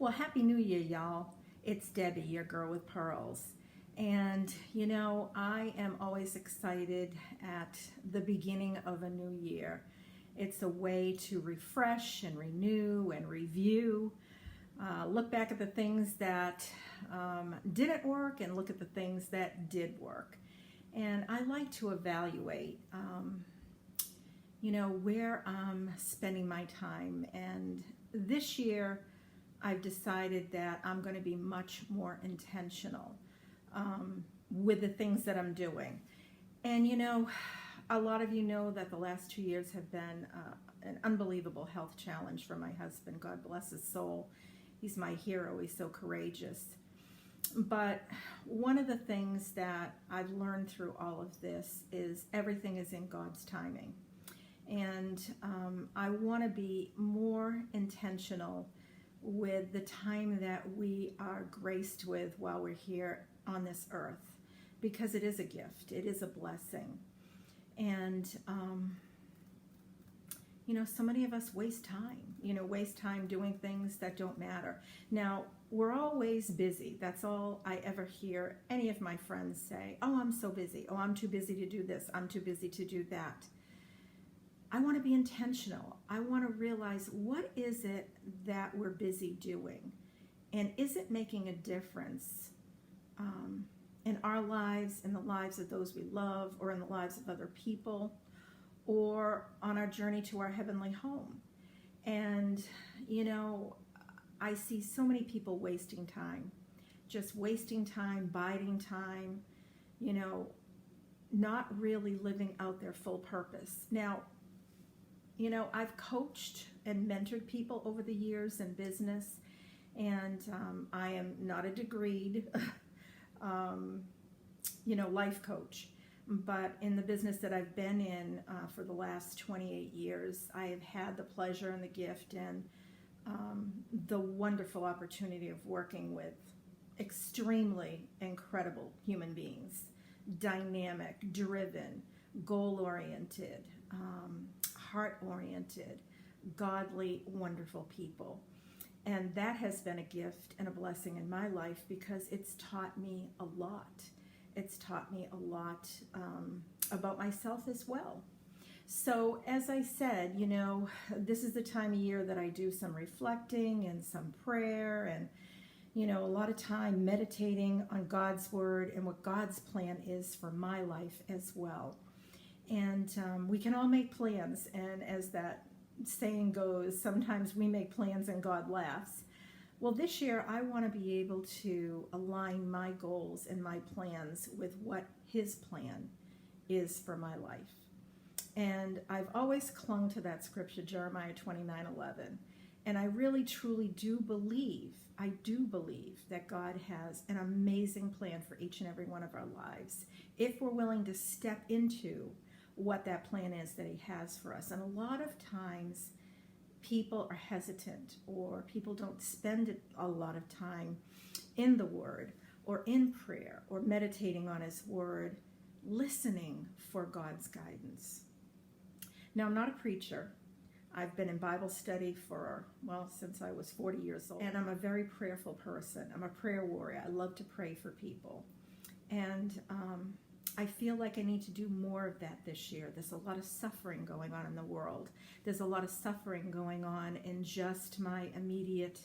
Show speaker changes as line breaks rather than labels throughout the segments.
Well, Happy New Year, y'all. It's Debbie, your girl with pearls. And, I am always excited at the beginning of a new year. It's a way to refresh and renew and review. Look back at the things that didn't work and look at the things that did work. And I like to evaluate, where I'm spending my time. And this year, I've decided that I'm going to be much more intentional with the things that I'm doing. And a lot of you know that the last 2 years have been an unbelievable health challenge for my husband. God bless his soul. He's my hero. He's so courageous. But one of the things that I've learned through all of this is everything is in God's timing. And I want to be more intentional with the time that we are graced with while we're here on this earth, because it is a gift, it is a blessing. And so many of us waste time doing things that don't matter. Now, we're always busy. That's all I ever hear any of my friends say. Oh, I'm so busy. Oh, I'm too busy to do this. I'm too busy to do that. I want to be intentional. I want to realize, what is it that we're busy doing? And is it making a difference in our lives, in the lives of those we love, or in the lives of other people, or on our journey to our heavenly home? And, I see so many people wasting time, just wasting time, biding time, not really living out their full purpose. Now, I've coached and mentored people over the years in business, and I am not a degreed, life coach. But in the business that I've been in for the last 28 years, I have had the pleasure and the gift and the wonderful opportunity of working with extremely incredible human beings, dynamic, driven, goal-oriented, heart-oriented, godly, wonderful people. And that has been a gift and a blessing in my life, because it's taught me a lot. It's taught me a lot about myself as well. So as I said, this is the time of year that I do some reflecting and some prayer and, a lot of time meditating on God's word and what God's plan is for my life as well. And we can all make plans, and as that saying goes, sometimes we make plans and God laughs. Well, this year I want to be able to align my goals and my plans with what His plan is for my life. And I've always clung to that scripture, Jeremiah 29:11. And I really, truly do believe that God has an amazing plan for each and every one of our lives, if we're willing to step into what that plan is that He has for us. And a lot of times people are hesitant, or people don't spend a lot of time in the Word or in prayer or meditating on His Word, listening for God's guidance. Now, I'm not a preacher. I've been in Bible study since I was 40 years old. And I'm a very prayerful person. I'm a prayer warrior. I love to pray for people. And I feel like I need to do more of that this year. There's a lot of suffering going on in the world. There's a lot of suffering going on in just my immediate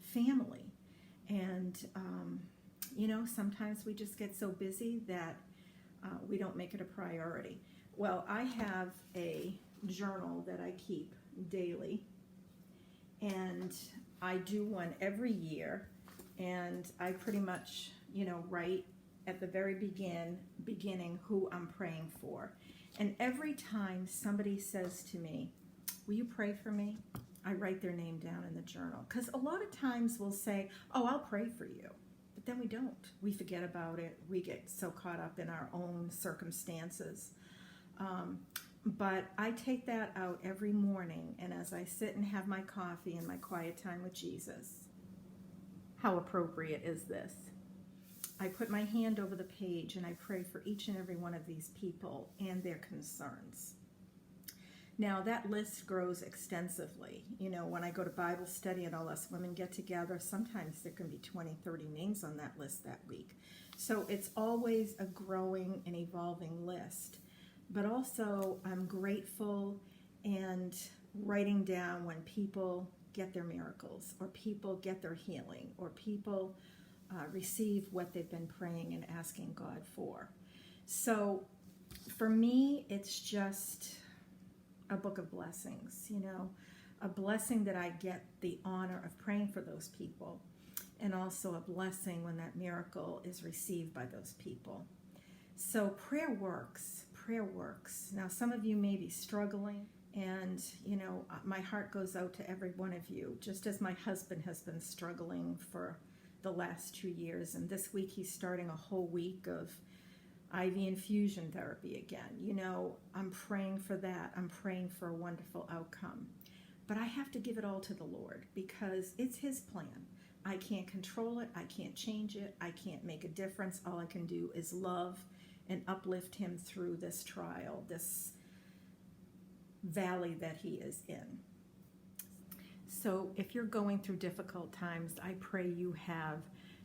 family. And, sometimes we just get so busy that we don't make it a priority. Well, I have a journal that I keep daily, and I do one every year, and I pretty much, write at the very beginning who I'm praying for. And every time somebody says to me, will you pray for me? I write their name down in the journal. Because a lot of times we'll say, oh, I'll pray for you. But then we don't. We forget about it. We get so caught up in our own circumstances. But I take that out every morning, and as I sit and have my coffee and my quiet time with Jesus, how appropriate is this? I put my hand over the page and I pray for each and every one of these people and their concerns. Now, that list grows extensively. You know, when I go to Bible study and all us women get together, sometimes there can be 20, 30 names on that list that week. So it's always a growing and evolving list. But also, I'm grateful and writing down when people get their miracles, or people get their healing, or people receive what they've been praying and asking God for. So for me, it's just a book of blessings, you know, a blessing that I get the honor of praying for those people, and also a blessing when that miracle is received by those people. So prayer works. Prayer works. Now, some of you may be struggling, and, you know, my heart goes out to every one of you, just as my husband has been struggling for the last 2 years. And this week he's starting a whole week of IV infusion therapy again. You know, I'm praying for that. I'm praying for a wonderful outcome. But I have to give it all to the Lord, because it's His plan. I can't control it. I can't change it. I can't make a difference. All I can do is love and uplift him through this trial, this valley that he is in. So if you're going through difficult times, I pray you have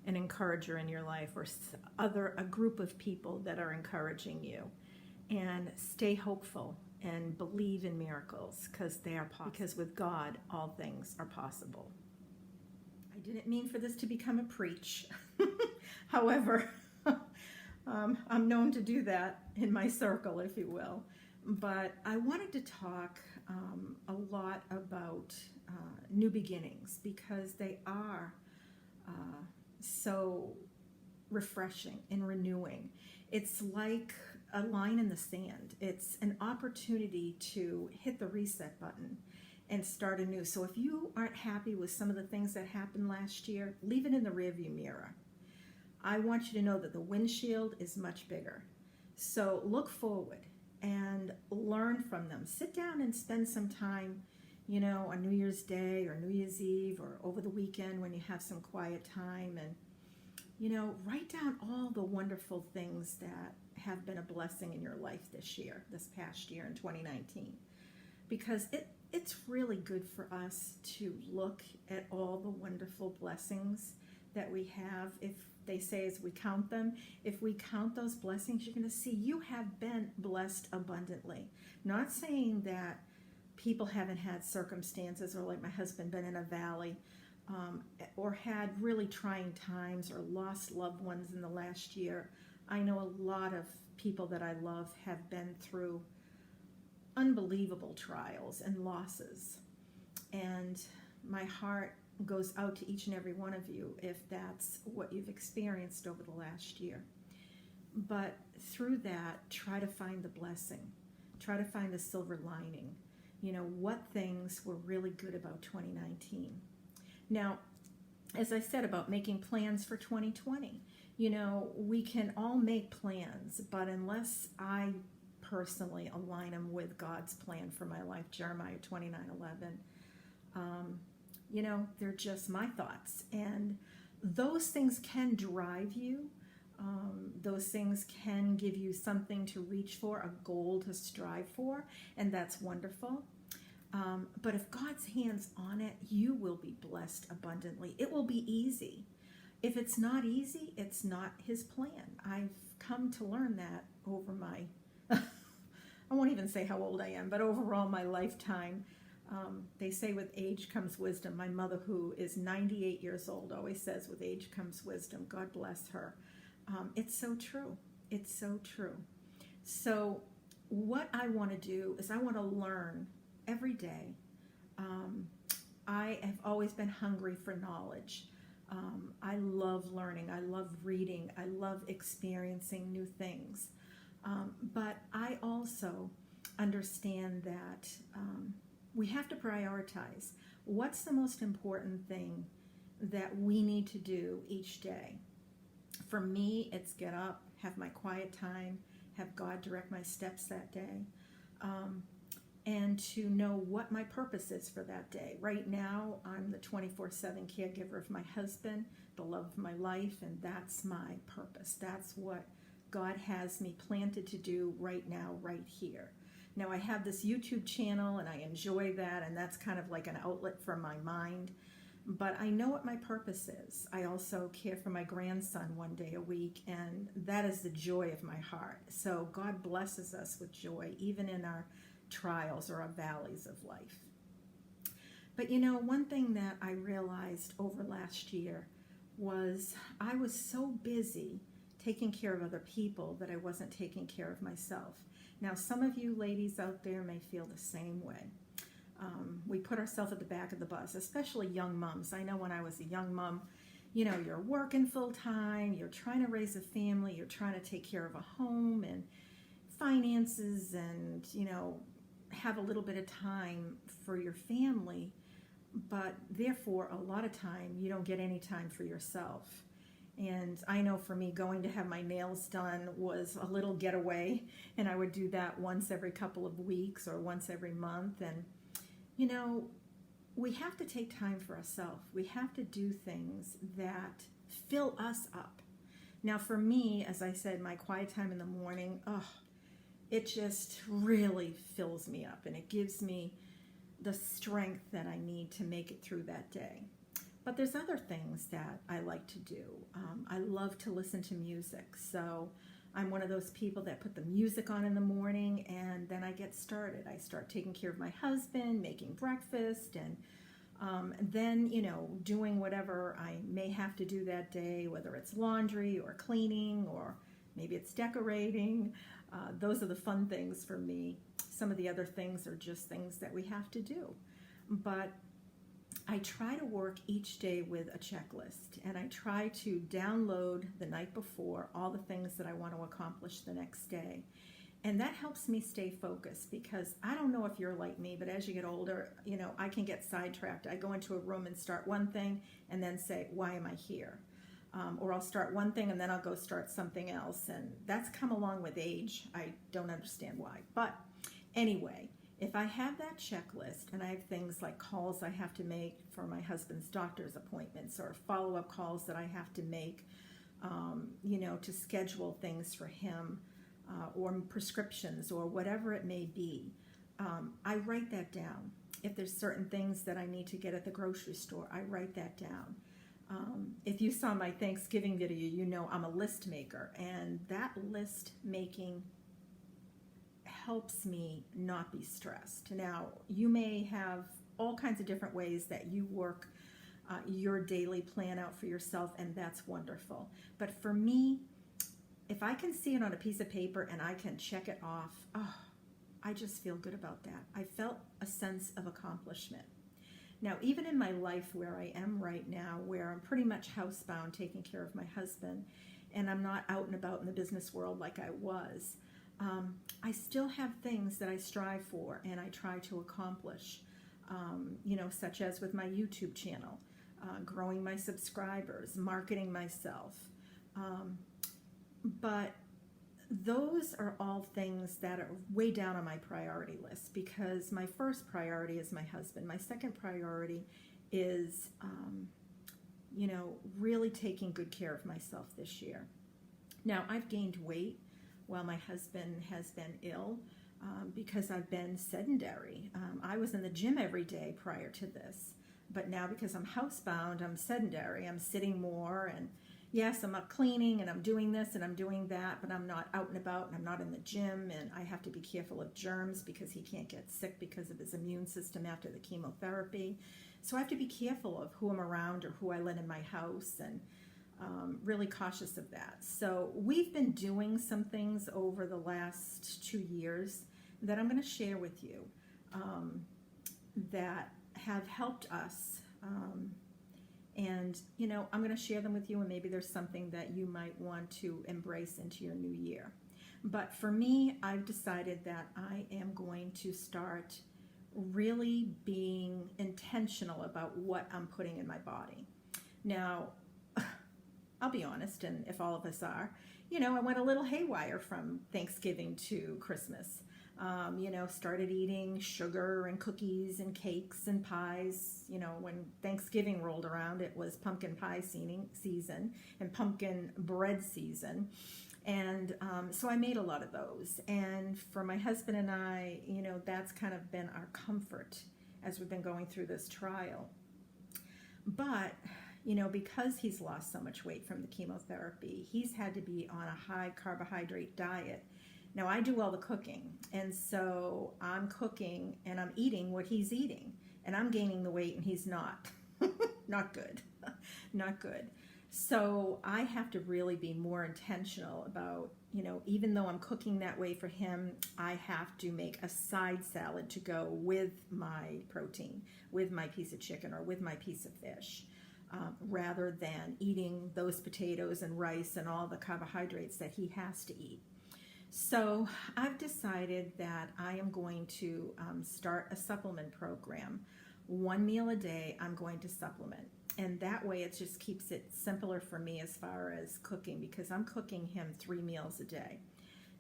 an encourager in your life, or a group of people that are encouraging you. And stay hopeful and believe in miracles, because they are possible. Because with God, all things are possible. I didn't mean for this to become a preach. However, I'm known to do that in my circle, if you will. But I wanted to talk a lot about new beginnings, because they are so refreshing and renewing. It's like a line in the sand. It's an opportunity to hit the reset button and start anew. So if you aren't happy with some of the things that happened last year, leave it in the rearview mirror. I want you to know that the windshield is much bigger. So look forward and learn from them. Sit down and spend some time, you know, on New Year's Day or New Year's Eve or over the weekend when you have some quiet time, and, you know, write down all the wonderful things that have been a blessing in your life this past year in 2019. Because it's really good for us to look at all the wonderful blessings that we have. If they say as we count them, if we count those blessings, you're going to see you have been blessed abundantly. Not saying that people haven't had circumstances, or like my husband, been in a valley, or had really trying times, or lost loved ones in the last year. I know a lot of people that I love have been through unbelievable trials and losses. And my heart goes out to each and every one of you if that's what you've experienced over the last year. But through that, try to find the blessing. Try to find the silver lining. You know, what things were really good about 2019. Now, as I said about making plans for 2020, you know, we can all make plans, but unless I personally align them with God's plan for my life, Jeremiah 29:11, you know, they're just my thoughts. And those things can drive you. Those things can give you something to reach for, a goal to strive for, and that's wonderful. But if God's hand's on it, you will be blessed abundantly. It will be easy. If it's not easy, it's not His plan. I've come to learn that over my, I won't even say how old I am, but overall my lifetime. They say with age comes wisdom. My mother, who is 98 years old, always says with age comes wisdom. God bless her. It's so true. It's so true. So what I want to do is I want to learn every day. I have always been hungry for knowledge. I love learning. I love reading. I love experiencing new things. But I also understand that we have to prioritize. What's the most important thing that we need to do each day? For me, it's get up, have my quiet time, have God direct my steps that day, and to know what my purpose is for that day. Right now, I'm the 24/7 caregiver of my husband, the love of my life, and that's my purpose. That's what God has me planted to do right now, right here. Now I have this YouTube channel and I enjoy that, and that's kind of like an outlet for my mind. But I know what my purpose is. I also care for my grandson one day a week, and that is the joy of my heart. So God blesses us with joy, even in our trials or our valleys of life. But you know, one thing that I realized over last year was I was so busy taking care of other people that I wasn't taking care of myself. Now, some of you ladies out there may feel the same way. We put ourselves at the back of the bus, especially young moms. I know when I was a young mom, you know, you're working full time, you're trying to raise a family, you're trying to take care of a home and finances and, you know, have a little bit of time for your family. But therefore, a lot of time, you don't get any time for yourself. And I know for me, going to have my nails done was a little getaway, and I would do that once every couple of weeks or once every month. And, you know, we have to take time for ourselves. We have to do things that fill us up. Now, for me, as I said, my quiet time in the morning, it just really fills me up, and it gives me the strength that I need to make it through that day. But there's other things that I like to do. I love to listen to music. So I'm one of those people that put the music on in the morning, and then I get started. I start taking care of my husband, making breakfast, and then, you know, doing whatever I may have to do that day, whether it's laundry or cleaning or maybe it's decorating. Those are the fun things for me. Some of the other things are just things that we have to do. But I try to work each day with a checklist, and I try to download the night before all the things that I want to accomplish the next day. And that helps me stay focused, because I don't know if you're like me, but as you get older, you know, I can get sidetracked. I go into a room and start one thing and then say, why am I here? Or I'll start one thing and then I'll go start something else. And that's come along with age. I don't understand why. But anyway, if I have that checklist and I have things like calls I have to make for my husband's doctor's appointments or follow-up calls that I have to make, you know, to schedule things for him, or prescriptions or whatever it may be, I write that down. If there's certain things that I need to get at the grocery store, I write that down. If you saw my Thanksgiving video, you know I'm a list maker, and that list making helps me not be stressed. Now, you may have all kinds of different ways that you work your daily plan out for yourself, and that's wonderful. But for me, if I can see it on a piece of paper and I can check it off, I just feel good about that. I felt a sense of accomplishment. Now, even in my life where I am right now, where I'm pretty much housebound taking care of my husband, and I'm not out and about in the business world like I was, I still have things that I strive for and I try to accomplish, you know, such as with my YouTube channel, growing my subscribers, marketing myself. But those are all things that are way down on my priority list, because my first priority is my husband. My second priority is, you know, really taking good care of myself this year. Now, I've gained weight while my husband has been ill, because I've been sedentary. I was in the gym every day prior to this, but now because I'm housebound, I'm sedentary. I'm sitting more, and yes, I'm up cleaning and I'm doing this and I'm doing that, but I'm not out and about and I'm not in the gym, and I have to be careful of germs because he can't get sick because of his immune system after the chemotherapy. So I have to be careful of who I'm around or who I let in my house, and really cautious of that. So we've been doing some things over the last 2 years that I'm going to share with you, that have helped us. And, you know, I'm going to share them with you, and maybe there's something that you might want to embrace into your new year. But for me, I've decided that I am going to start really being intentional about what I'm putting in my body. Now, I'll be honest, and if all of us are, you know, I went a little haywire from Thanksgiving to Christmas. You know, started eating sugar and cookies and cakes and pies. You know, when Thanksgiving rolled around, it was pumpkin pie season and pumpkin bread season. And so I made a lot of those. And for my husband and I, you know, that's kind of been our comfort as we've been going through this trial. But, you know, because he's lost so much weight from the chemotherapy, he's had to be on a high carbohydrate diet. Now, I do all the cooking, and so I'm cooking and I'm eating what he's eating, and I'm gaining the weight and he's not. Not good. Not good. So I have to really be more intentional about, you know, even though I'm cooking that way for him, I have to make a side salad to go with my protein, with my piece of chicken or with my piece of fish, rather than eating those potatoes and rice and all the carbohydrates that he has to eat. So I've decided that I am going to start a supplement program. 1 meal a day, I'm going to supplement. And that way it just keeps it simpler for me as far as cooking, because I'm cooking him 3 meals a day.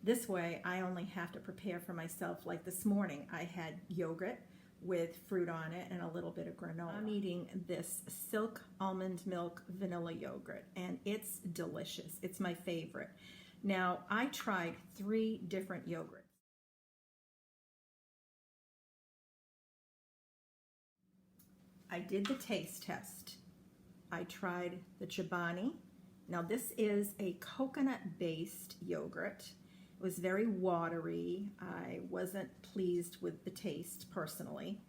This way I only have to prepare for myself. Like this morning, I had yogurt with fruit on it and a little bit of granola. I'm eating this Silk almond milk vanilla yogurt, and it's delicious. It's my favorite. Now, I tried 3 different yogurts. I did the taste test. I tried the Chobani. Now, this is a coconut-based yogurt. It was very watery. I wasn't pleased with the taste, personally.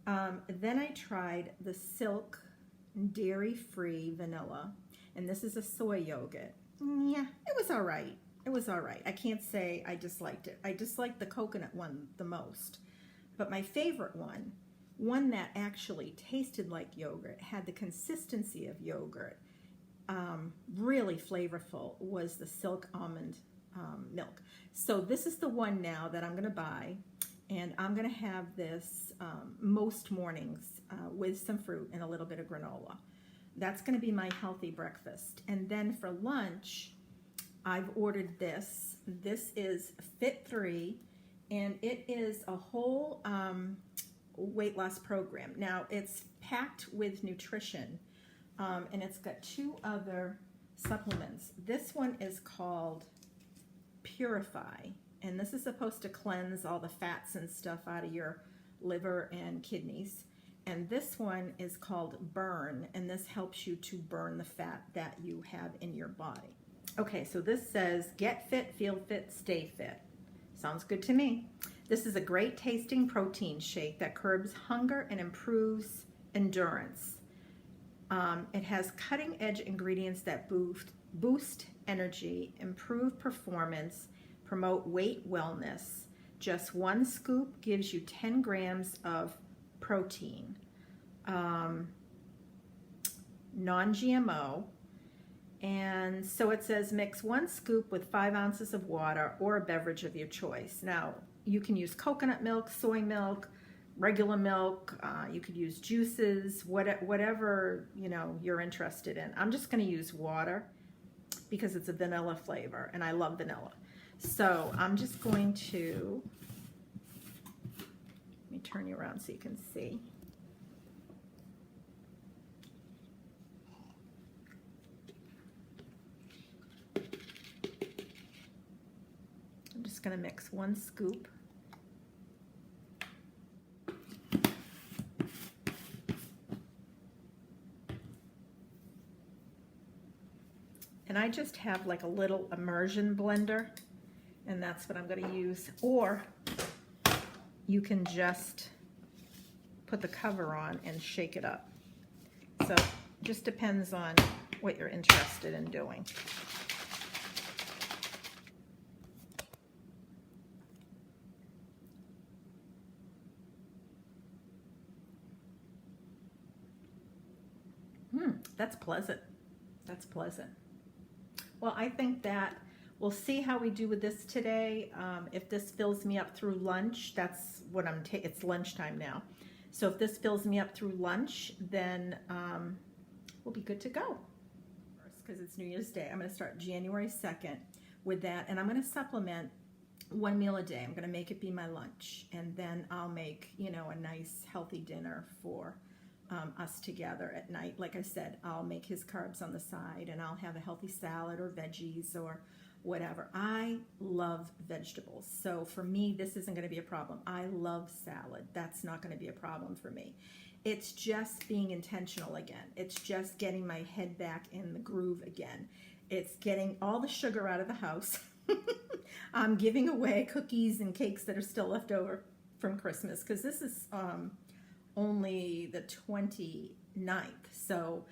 Then I tried the Silk dairy-free vanilla, and this is a soy yogurt. Yeah, it was all right. It was all right. I can't say I disliked it. I disliked the coconut one the most. But my favorite one that actually tasted like yogurt, had the consistency of yogurt, really flavorful, was the Silk almond milk. So this is the one now that I'm going to buy, and I'm going to have this most mornings with some fruit and a little bit of granola. That's going to be my healthy breakfast. And then for lunch, I've ordered this. This is Fit 3, and it is a whole weight loss program. Now, it's packed with nutrition, and it's got 2 other supplements. This one is called Purify, and this is supposed to cleanse all the fats and stuff out of your liver and kidneys. And this one is called Burn, and this helps you to burn the fat that you have in your body. Okay, so this says, get fit, feel fit, stay fit. Sounds good to me. This is a great tasting protein shake that curbs hunger and improves endurance. It has cutting edge ingredients that boost energy, improve performance, promote weight wellness. Just 1 scoop gives you 10 grams of protein, non-GMO. And so it says mix 1 scoop with 5 ounces of water or a beverage of your choice. Now, you can use coconut milk, soy milk, regular milk. You could use juices, whatever, you know, you're interested in. I'm just going to use water because it's a vanilla flavor, and I love vanilla. So I'm just going to, let me turn you around so you can see. I'm just going to mix 1 scoop. And I just have like a little immersion blender, and that's what I'm going to use. Or you can just put the cover on and shake it up. So it just depends on what you're interested in doing. That's pleasant. That's pleasant. Well, I think that we'll see how we do with this today. If this fills me up through lunch, that's what it's lunchtime now. So if this fills me up through lunch, then we'll be good to go. Because it's New Year's Day. I'm going to start January 2nd with that, and I'm going to supplement 1 meal a day. I'm going to make it be my lunch, and then I'll make, you know, a nice healthy dinner for us together at night. Like I said, I'll make his carbs on the side, and I'll have a healthy salad or veggies or whatever. I love vegetables. So for me, this isn't going to be a problem. I love salad. That's not going to be a problem for me. It's just being intentional again. It's just getting my head back in the groove again. It's getting all the sugar out of the house. I'm giving away cookies and cakes that are still left over from Christmas, because this is only the 29th. So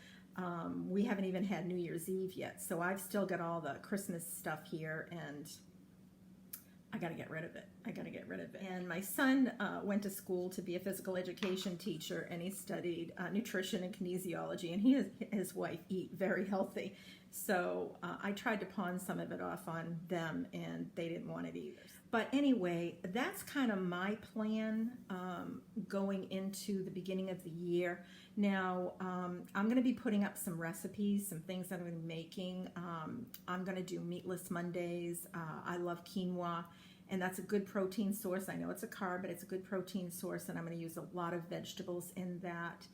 we haven't even had New Year's Eve yet. So I've still got all the Christmas stuff here, and I got to get rid of it. I got to get rid of it. And my son went to school to be a physical education teacher, and he studied nutrition and kinesiology, and he and his wife eat very healthy. So I tried to pawn some of it off on them, and they didn't want it either. But anyway, that's kind of my plan going into the beginning of the year. Now, I'm going to be putting up some recipes, some things that I'm going to be making. I'm going to do meatless Mondays. I love quinoa, and that's a good protein source. I know it's a carb, but it's a good protein source, and I'm going to use a lot of vegetables in that.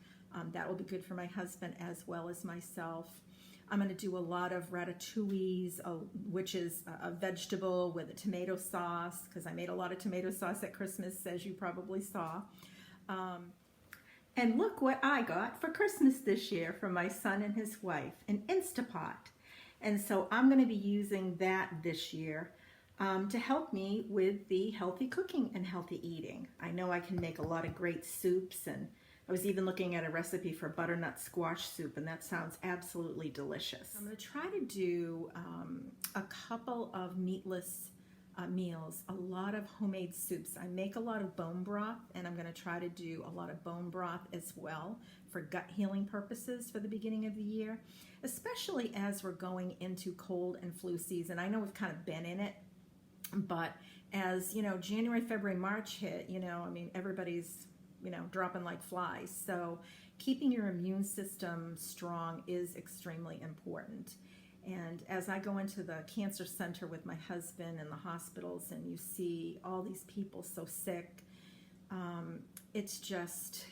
That will be good for my husband as well as myself. I'm going to do a lot of ratatouilles, which is a vegetable with a tomato sauce, because I made a lot of tomato sauce at Christmas, as you probably saw. And look what I got for Christmas this year from my son and his wife, an Instapot. And so I'm going to be using that this year to help me with the healthy cooking and healthy eating. I know I can make a lot of great soups, and I was even looking at a recipe for butternut squash soup, and that sounds absolutely delicious. I'm going to try to do a couple of meatless meals, a lot of homemade soups. I make a lot of bone broth, and I'm going to try to do a lot of bone broth as well for gut healing purposes for the beginning of the year, especially as we're going into cold and flu season. I know we've kind of been in it, but as you know, January, February, March hit, I mean, everybody's dropping like flies. So keeping your immune system strong is extremely important. And as I go into the cancer center with my husband and the hospitals, and you see all these people so sick, it's just,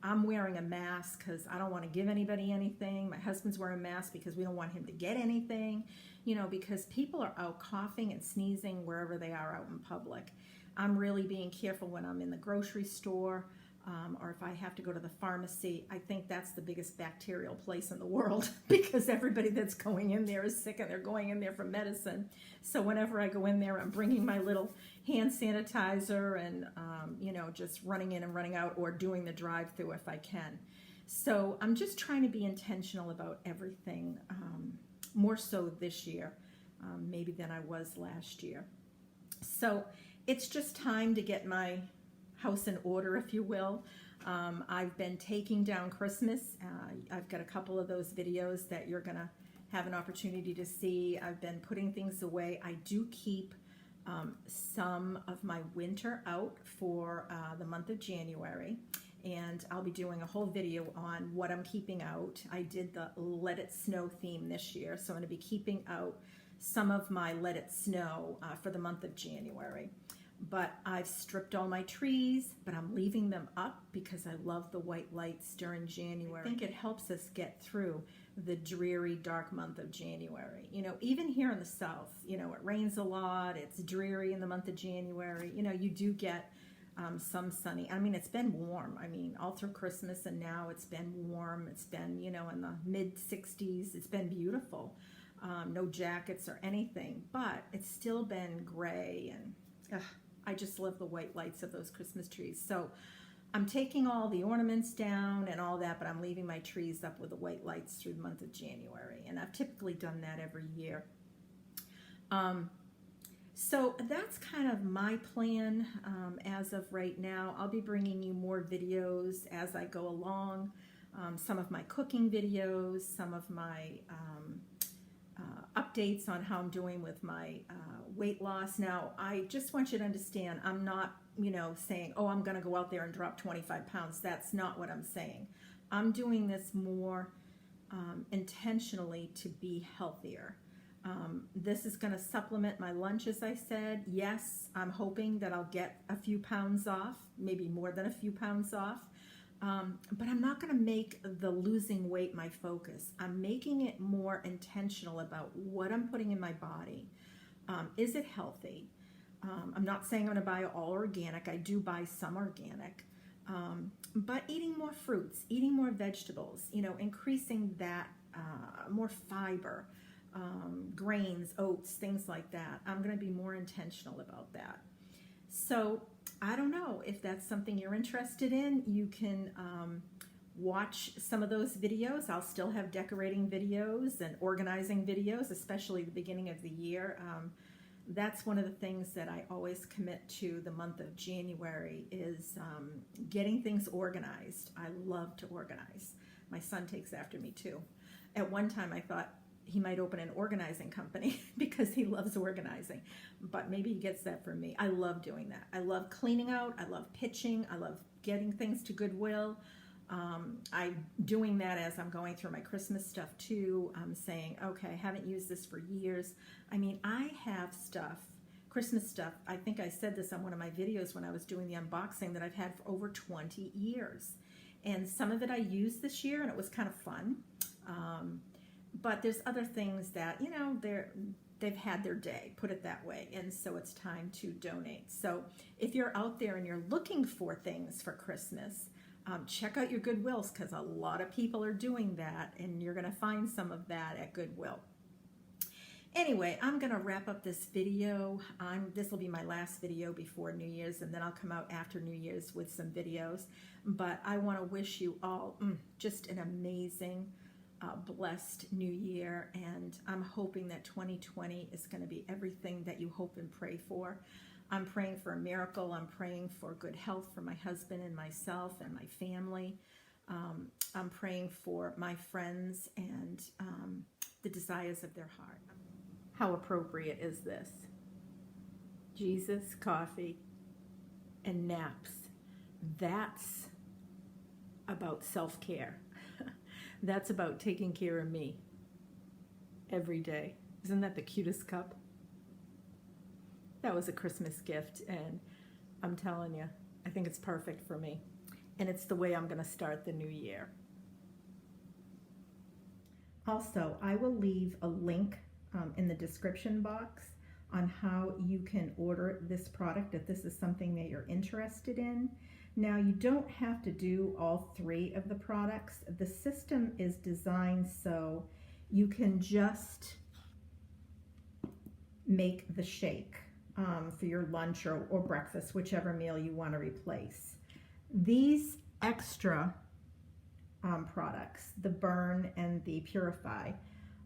I'm wearing a mask because I don't want to give anybody anything. My husband's wearing a mask because we don't want him to get anything, because people are out coughing and sneezing wherever they are out in public. I'm really being careful when I'm in the grocery store, or if I have to go to the pharmacy. I think that's the biggest bacterial place in the world because everybody that's going in there is sick, and they're going in there for medicine. So whenever I go in there, I'm bringing my little hand sanitizer and, just running in and running out, or doing the drive-through if I can. So I'm just trying to be intentional about everything, more so this year, maybe than I was last year. So it's just time to get my house in order, if you will. I've been taking down Christmas. I've got a couple of those videos that you're going to have an opportunity to see. I've been putting things away. I do keep some of my winter out for the month of January, and I'll be doing a whole video on what I'm keeping out. I did the Let It Snow theme this year, so I'm going to be keeping out some of my Let It Snow for the month of January. But I've stripped all my trees, but I'm leaving them up because I love the white lights during January. I think it helps us get through the dreary, dark month of January. Even here in the South, it rains a lot, it's dreary in the month of January. You do get some sunny. I mean, it's been warm. I mean, all through Christmas, and now it's been warm. It's been, in the mid-60s. It's been beautiful. No jackets or anything, but it's still been gray, and I just love the white lights of those Christmas trees. So I'm taking all the ornaments down and all that, but I'm leaving my trees up with the white lights through the month of January. And I've typically done that every year. So that's kind of my plan as of right now. I'll be bringing you more videos as I go along. Some of my cooking videos, some of my updates on how I'm doing with my weight loss. Now, I just want you to understand, I'm not, saying, oh, I'm going to go out there and drop 25 pounds. That's not what I'm saying. I'm doing this more intentionally to be healthier. This is going to supplement my lunch, as I said. Yes, I'm hoping that I'll get a few pounds off, maybe more than a few pounds off. But I'm not going to make the losing weight my focus. I'm making it more intentional about what I'm putting in my body, Is it healthy? I'm not saying I'm going to buy all organic. I do buy some organic. But eating more fruits, eating more vegetables, increasing that, more fiber, grains, oats, things like that. I'm going to be more intentional about that. So I don't know if that's something you're interested in. You can watch some of those videos. I'll still have decorating videos and organizing videos, especially the beginning of the year. That's one of the things that I always commit to the month of January is getting things organized. I love to organize. My son takes after me too. At one time I thought he might open an organizing company because he loves organizing, but maybe he gets that from me. I love doing that. I love cleaning out. I love pitching. I love getting things to Goodwill. I'm doing that as I'm going through my Christmas stuff too. I'm saying, okay, I haven't used this for years. I mean, I have stuff, Christmas stuff. I think I said this on one of my videos when I was doing the unboxing that I've had for over 20 years. And some of it I used this year and it was kind of fun. But there's other things that, they've had their day, put it that way. And so it's time to donate. So if you're out there and you're looking for things for Christmas, check out your Goodwills because a lot of people are doing that and you're going to find some of that at Goodwill. Anyway, I'm going to wrap up this video. This will be my last video before New Year's, and then I'll come out after New Year's with some videos. But I want to wish you all just an amazing, blessed New Year, and I'm hoping that 2020 is going to be everything that you hope and pray for. I'm praying for a miracle. I'm praying for good health for my husband and myself and my family. I'm praying for my friends and the desires of their heart. How appropriate is this? Jesus, coffee, and naps. That's about self-care. That's about taking care of me every day. Isn't that the cutest cup? That was a Christmas gift, and I'm telling you, I think it's perfect for me. And it's the way I'm going to start the new year. Also, I will leave a link in the description box on how you can order this product if this is something that you're interested in. Now, you don't have to do all 3 of the products. The system is designed so you can just make the shake for your lunch or breakfast, whichever meal you want to replace. These extra products, the Burn and the Purify,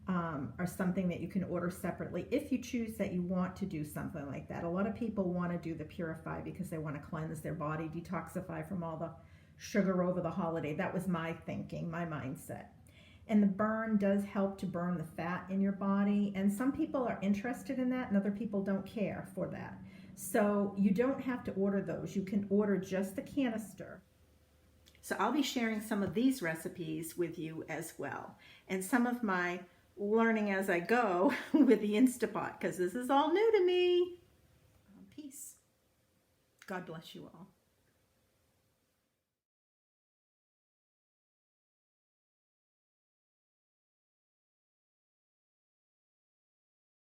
are something that you can order separately if you choose that you want to do something like that. A lot of people want to do the Purify because they want to cleanse their body, detoxify from all the sugar over the holiday. That was my thinking, my mindset. And the Burn does help to burn the fat in your body. And some people are interested in that and other people don't care for that. So you don't have to order those. You can order just the canister. So I'll be sharing some of these recipes with you as well. And some of my learning as I go with the Instapot, because this is all new to me. Peace. God bless you all.